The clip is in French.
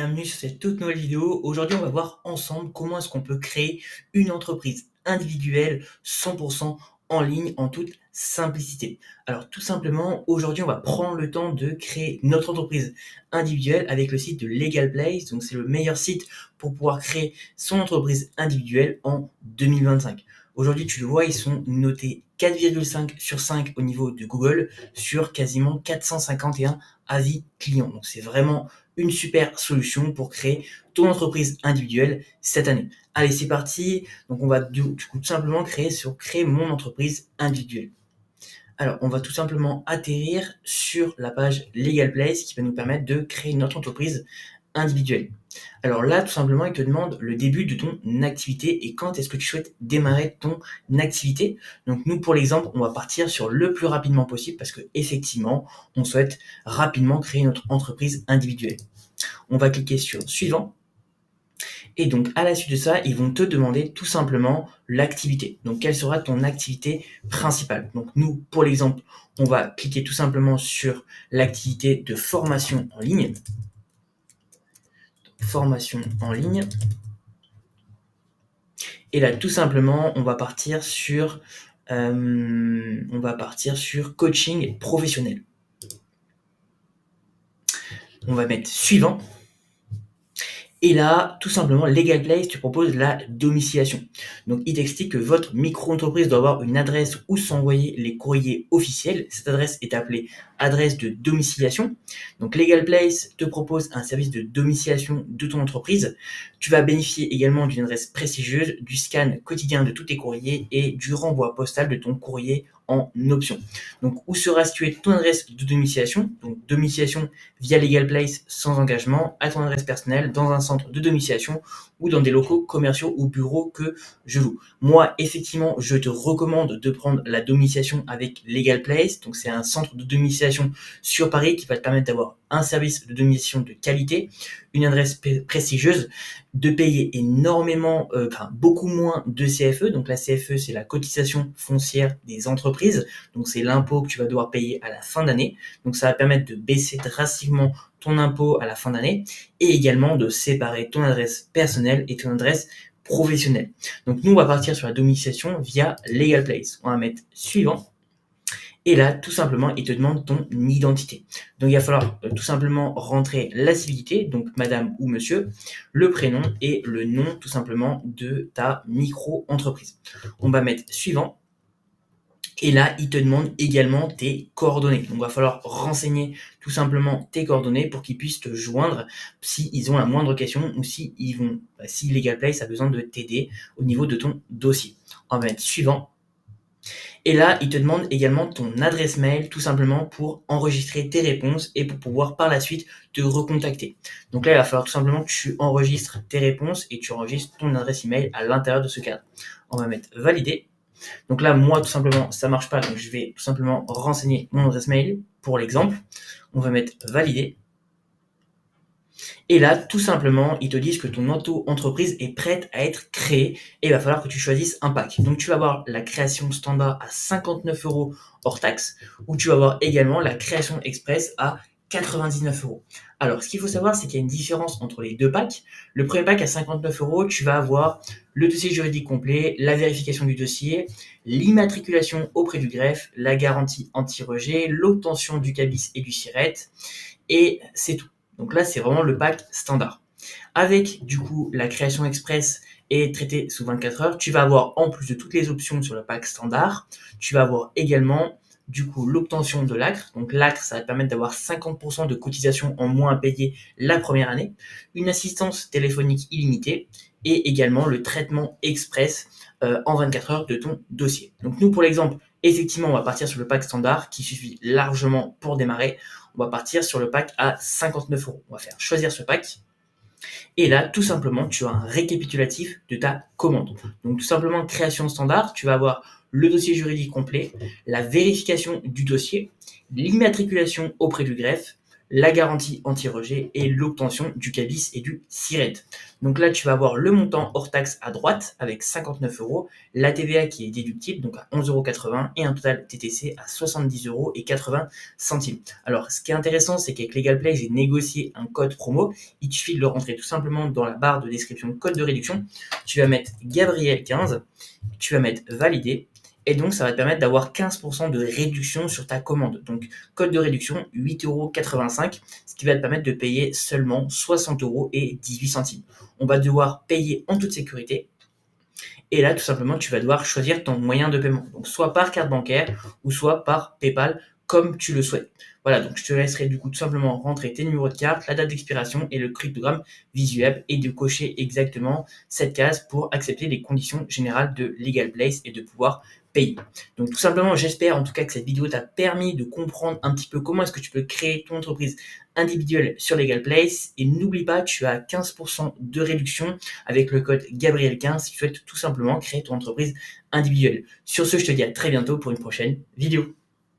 Bienvenue sur cette toute nouvelle vidéo. Aujourd'hui, on va voir ensemble comment est-ce qu'on peut créer une entreprise individuelle 100% en ligne en toute simplicité. Alors tout simplement, aujourd'hui, on va prendre le temps de créer notre entreprise individuelle avec le site de Legal Place. Donc c'est le meilleur site pour pouvoir créer son entreprise individuelle en 2025. Aujourd'hui, tu le vois, ils sont notés 4,5 sur 5 au niveau de Google sur quasiment 451 avis clients. Donc c'est vraiment une super solution pour créer ton entreprise individuelle cette année. Allez, c'est parti. Donc, on va du coup tout simplement créer mon entreprise individuelle. Alors, on va tout simplement atterrir sur la page Legal Place qui va nous permettre de créer notre entreprise individuelle. Alors là, tout simplement, il te demande le début de ton activité et quand est-ce que tu souhaites démarrer ton activité. Donc nous, pour l'exemple, on va partir sur le plus rapidement possible parce que effectivement, on souhaite rapidement créer notre entreprise individuelle. On va cliquer sur suivant. Et donc, à la suite de ça, ils vont te demander tout simplement l'activité. Donc, quelle sera ton activité principale? Donc, nous, pour l'exemple, on va cliquer tout simplement sur l'activité de formation en ligne. Formation en ligne. Et là, tout simplement, on va partir sur coaching professionnel. On va mettre suivant. Et là, tout simplement, Legal Place te propose la domiciliation. Donc, il t'explique que votre micro-entreprise doit avoir une adresse où s'envoyer les courriers officiels. Cette adresse est appelée adresse de domiciliation. Donc, Legal Place te propose un service de domiciliation de ton entreprise. Tu vas bénéficier également d'une adresse prestigieuse, du scan quotidien de tous tes courriers et du renvoi postal de ton courrier en option. Donc, où sera située ton adresse de domiciliation? Donc, domiciliation via Legal Place sans engagement, à ton adresse personnelle, dans un centre de domiciliation ou dans des locaux commerciaux ou bureaux que je loue. Moi, effectivement, je te recommande de prendre la domiciliation avec Legal Place. Donc, c'est un centre de domiciliation sur Paris qui va te permettre d'avoir un service de domiciliation de qualité, une adresse prestigieuse, de payer énormément, beaucoup moins de CFE. Donc la CFE, c'est la cotisation foncière des entreprises. Donc c'est l'impôt que tu vas devoir payer à la fin d'année. Donc ça va permettre de baisser drastiquement ton impôt à la fin d'année et également de séparer ton adresse personnelle et ton adresse professionnelle. Donc nous, on va partir sur la domiciliation via Legal Place. On va mettre suivant. Et là, tout simplement, il te demande ton identité. Donc, il va falloir tout simplement rentrer la civilité, donc madame ou monsieur, le prénom et le nom tout simplement de ta micro-entreprise. On va mettre suivant. Et là, il te demande également tes coordonnées. Donc, il va falloir renseigner tout simplement tes coordonnées pour qu'ils puissent te joindre s'ils ont la moindre question ou si Legal Place a besoin de t'aider au niveau de ton dossier. On va mettre suivant. Et là, il te demande également ton adresse mail, tout simplement pour enregistrer tes réponses et pour pouvoir par la suite te recontacter. Donc là, il va falloir tout simplement que tu enregistres tes réponses et tu enregistres ton adresse email à l'intérieur de ce cadre. On va mettre valider. Donc là, moi, tout simplement, ça marche pas, donc je vais tout simplement renseigner mon adresse mail pour l'exemple. On va mettre valider. Et là, tout simplement, ils te disent que ton auto-entreprise est prête à être créée et il va falloir que tu choisisses un pack. Donc, tu vas avoir la création standard à 59 € hors taxe ou tu vas avoir également la création express à 99 €. Alors, ce qu'il faut savoir, c'est qu'il y a une différence entre les deux packs. Le premier pack à 59 €, tu vas avoir le dossier juridique complet, la vérification du dossier, l'immatriculation auprès du greffe, la garantie anti-rejet, l'obtention du cabis et du SIRET et c'est tout. Donc là, c'est vraiment le pack standard. Avec du coup la création express et traité sous 24 heures, tu vas avoir en plus de toutes les options sur le pack standard, tu vas avoir également du coup l'obtention de l'ACRE. Donc l'ACRE, ça va te permettre d'avoir 50% de cotisation en moins à payer la première année, une assistance téléphonique illimitée et également le traitement express en 24 heures de ton dossier. Donc nous, pour l'exemple, effectivement, on va partir sur le pack standard qui suffit largement pour démarrer. On va partir sur le pack à 59 €. On va faire choisir ce pack. Et là, tout simplement, tu as un récapitulatif de ta commande. Donc, tout simplement, création standard, tu vas avoir le dossier juridique complet, la vérification du dossier, l'immatriculation auprès du greffe, la garantie anti-rejet et l'obtention du CABIS et du SIRET. Donc là, tu vas avoir le montant hors taxe à droite avec 59 €, la TVA qui est déductible, donc à 11,80 € et un total TTC à 70,80 €. Alors, ce qui est intéressant, c'est qu'avec LegalPlay, j'ai négocié un code promo. Il suffit de le rentrer tout simplement dans la barre de description code de réduction. Tu vas mettre Gabriel15, tu vas mettre valider. Et donc, ça va te permettre d'avoir 15% de réduction sur ta commande. Donc, code de réduction, 8,85 €, ce qui va te permettre de payer seulement 60,18 €. On va devoir payer en toute sécurité. Et là, tout simplement, tu vas devoir choisir ton moyen de paiement. Donc, soit par carte bancaire ou soit par PayPal, comme tu le souhaites. Voilà, donc je te laisserai du coup tout simplement rentrer tes numéros de carte, la date d'expiration et le cryptogramme visuel et de cocher exactement cette case pour accepter les conditions générales de LegalPlace et de pouvoir payer. Donc tout simplement, j'espère en tout cas que cette vidéo t'a permis de comprendre un petit peu comment est-ce que tu peux créer ton entreprise individuelle sur LegalPlace. Et n'oublie pas, tu as 15% de réduction avec le code Gabriel15 si tu souhaites tout simplement créer ton entreprise individuelle. Sur ce, je te dis à très bientôt pour une prochaine vidéo.